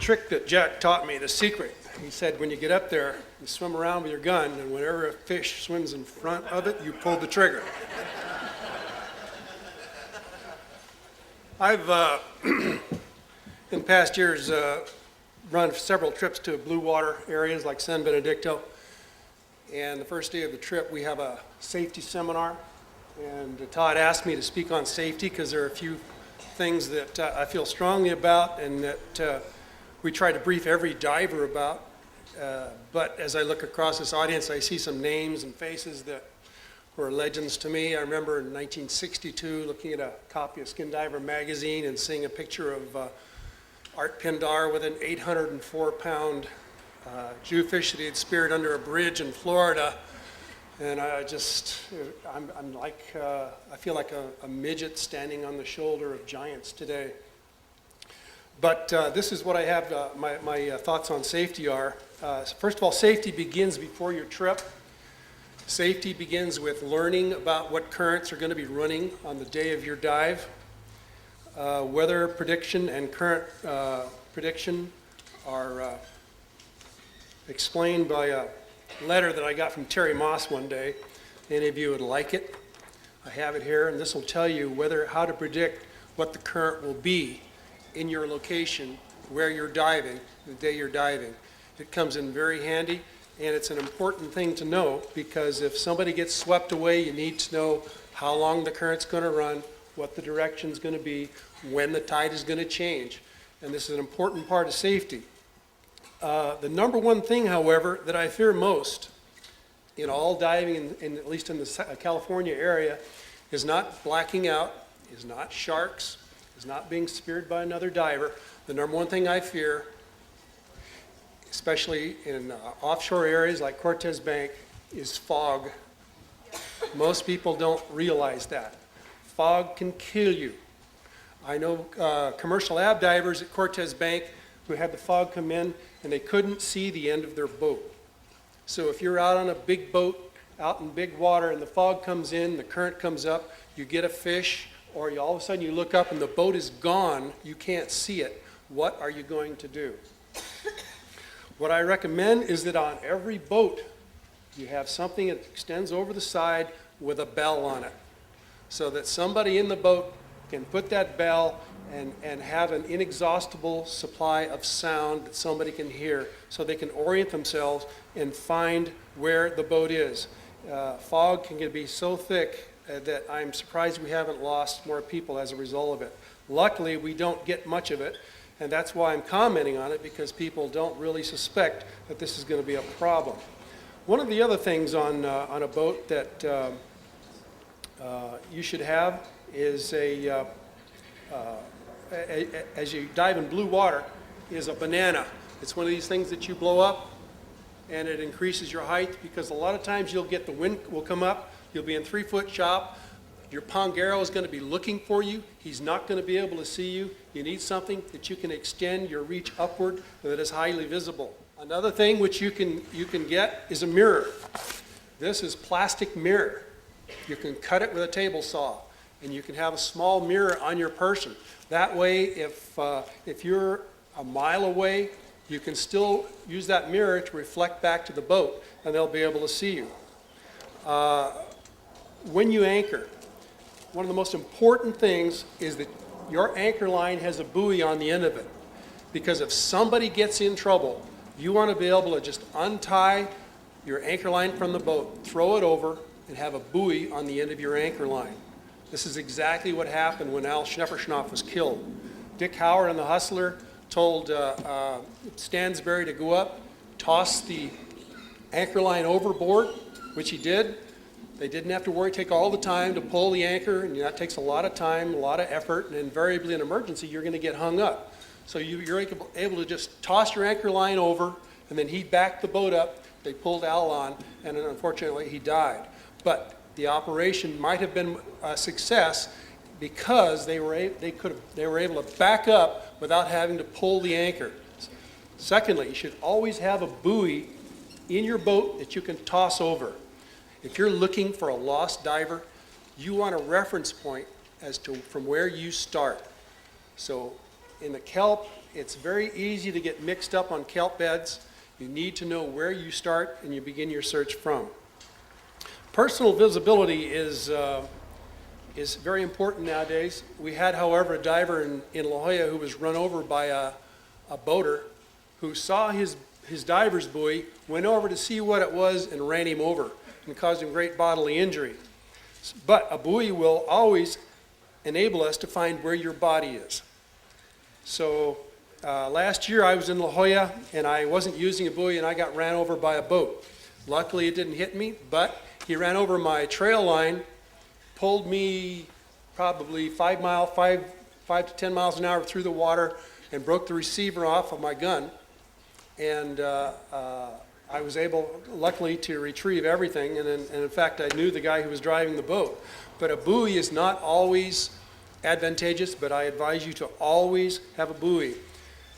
trick that Jack taught me, the secret. He said when you get up there, you swim around with your gun, and whenever a fish swims in front of it, you pull the trigger. I've, in past years, run several trips to blue water areas like San Benedicto. And the first day of the trip, we have a safety seminar. And Todd asked me to speak on safety because there are a few things that I feel strongly about and that we try to brief every diver about. But as I look across this audience, I see some names and faces that were legends to me. I remember in 1962 looking at a copy of Skin Diver magazine and seeing a picture of Art Pindar with an 804-pound Jewfish that he had speared under a bridge in Florida. And I feel like a midget standing on the shoulder of giants today. But this is what I have, my thoughts on safety are. First of all, safety begins before your trip. Safety begins with learning about what currents are going to be running on the day of your dive. Weather prediction and current prediction are explained by a letter that I got from Terry Moss one day. Any of you would like it? I have it here, and this will tell you how to predict what the current will be in your location where you're diving, the day you're diving. It comes in very handy, and it's an important thing to know because if somebody gets swept away, you need to know how long the current's going to run, what the direction's going to be, when the tide is going to change. And this is an important part of safety. The number one thing, however, that I fear most in all diving, at least in the California area, is not blacking out, is not sharks, is not being speared by another diver. The number one thing I fear, especially in offshore areas like Cortez Bank, is fog. Most people don't realize that. Fog can kill you. I know commercial ab divers at Cortez Bank who had the fog come in and they couldn't see the end of their boat. So if you're out on a big boat, out in big water, and the fog comes in, the current comes up, you get a fish, or all of a sudden you look up and the boat is gone, you can't see it. What are you going to do? What I recommend is that on every boat, you have something that extends over the side with a bell on it, so that somebody in the boat can put that bell and have an inexhaustible supply of sound that somebody can hear so they can orient themselves and find where the boat is. Fog can be so thick that I'm surprised we haven't lost more people as a result of it. Luckily, we don't get much of it, and that's why I'm commenting on it, because people don't really suspect that this is going to be a problem. One of the other things on a boat that you should have is as you dive in blue water, is a banana. It's one of these things that you blow up and it increases your height, because a lot of times you'll get the wind will come up, you'll be in 3-foot chop, your pongero is going to be looking for you, he's not going to be able to see you. You need something that you can extend your reach upward that is highly visible. Another thing which you can get is a mirror. This is plastic mirror. You can cut it with a table saw, and you can have a small mirror on your person. That way, if you're a mile away, you can still use that mirror to reflect back to the boat, and they'll be able to see you. When you anchor, one of the most important things is that your anchor line has a buoy on the end of it. Because if somebody gets in trouble, you want to be able to just untie your anchor line from the boat, throw it over, and have a buoy on the end of your anchor line. This is exactly what happened when Al Schnepperschnapf was killed. Dick Howard and the Hustler told Stansberry to go up, toss the anchor line overboard, which he did. They didn't have to take all the time to pull the anchor, and that takes a lot of time, a lot of effort, and invariably in an emergency, you're going to get hung up. So you're able to just toss your anchor line over, and then he backed the boat up. They pulled Al on, and then unfortunately he died. But the operation might have been a success because they were able to back up without having to pull the anchor. Secondly, you should always have a buoy in your boat that you can toss over. If you're looking for a lost diver, you want a reference point as to from where you start. So in the kelp It's very easy to get mixed up on kelp beds. You need to know where you start and you begin your search from. Personal visibility is very important nowadays. We had, however, a diver in La Jolla who was run over by a boater who saw his diver's buoy, went over to see what it was, and ran him over and caused him great bodily injury. But a buoy will always enable us to find where your body is. So last year I was in La Jolla and I wasn't using a buoy and I got ran over by a boat. Luckily it didn't hit me, but he ran over my trail line, pulled me probably 5 to 10 miles an hour through the water and broke the receiver off of my gun. And I was able, luckily, to retrieve everything. And in fact, I knew the guy who was driving the boat. But a buoy is not always advantageous, but I advise you to always have a buoy.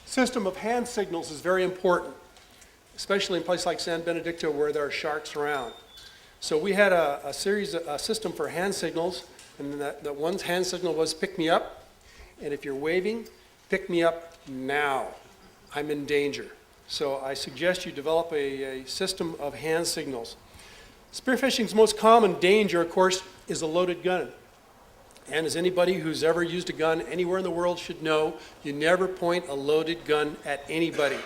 System of hand signals is very important, especially in a place like San Benedicto where there are sharks around. So we had a system for hand signals, and that one hand signal was pick me up. And if you're waving, pick me up now. I'm in danger. So I suggest you develop a system of hand signals. Spearfishing's most common danger, of course, is a loaded gun. And as anybody who's ever used a gun anywhere in the world should know, you never point a loaded gun at anybody.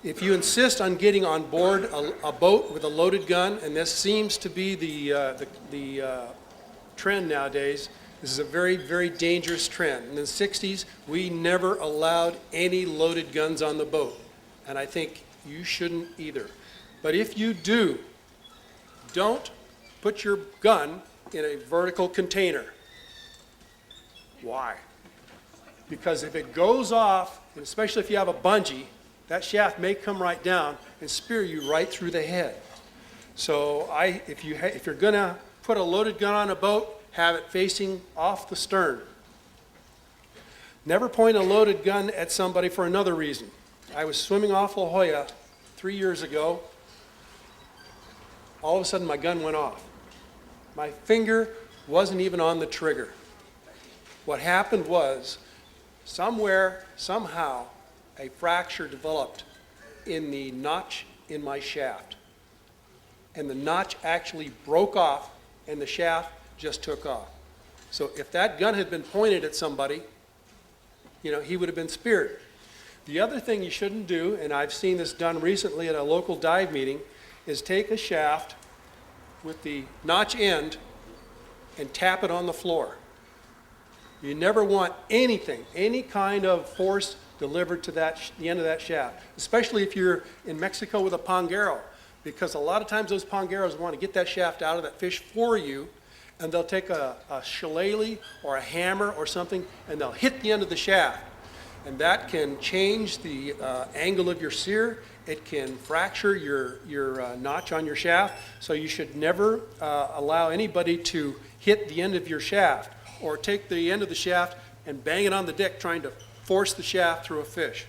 If you insist on getting on board a boat with a loaded gun, and this seems to be the trend nowadays, this is a very, very dangerous trend. In the 60s, we never allowed any loaded guns on the boat. And I think you shouldn't either. But if you do, don't put your gun in a vertical container. Why? Because if it goes off, and especially if you have a bungee, that shaft may come right down and spear you right through the head. So if you're going to put a loaded gun on a boat, have it facing off the stern. Never point a loaded gun at somebody for another reason. I was swimming off La Jolla 3 years ago. All of a sudden my gun went off. My finger wasn't even on the trigger. What happened was, somewhere, somehow, a fracture developed in the notch in my shaft. And the notch actually broke off and the shaft just took off. So if that gun had been pointed at somebody, he would have been speared. The other thing you shouldn't do, and I've seen this done recently at a local dive meeting, is take a shaft with the notch end and tap it on the floor. You never want anything, any kind of force delivered to the end of that shaft, especially if you're in Mexico with a pongero, because a lot of times those pongeros want to get that shaft out of that fish for you, and they'll take a shillelagh or a hammer or something, and they'll hit the end of the shaft. And that can change the angle of your sear. It can fracture your notch on your shaft. So you should never allow anybody to hit the end of your shaft or take the end of the shaft and bang it on the deck trying to force the shaft through a fish.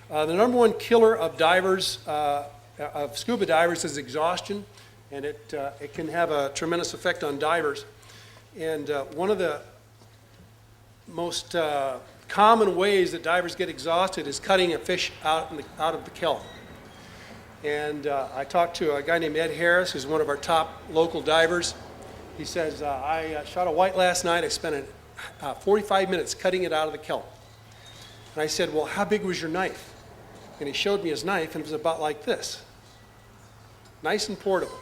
The number one killer of divers, of scuba divers, is exhaustion, and it can have a tremendous effect on divers. And one of the most common ways that divers get exhausted is cutting a fish out of the kelp. And I talked to a guy named Ed Harris, who's one of our top local divers. He says, I shot a white last night. I spent 45 minutes cutting it out of the kelp. And I said, well, how big was your knife? And he showed me his knife, and it was about like this. Nice and portable.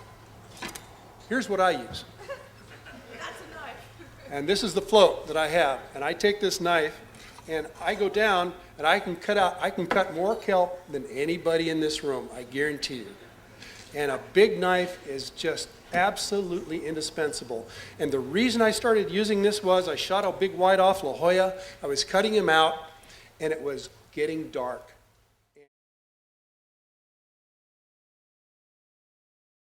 Here's what I use. That's a knife. And this is the float that I have. And I take this knife, and I go down, and I can cut more kelp than anybody in this room, I guarantee you. And a big knife is just absolutely indispensable. And the reason I started using this was I shot a big white off La Jolla. I was cutting him out, and it was getting dark.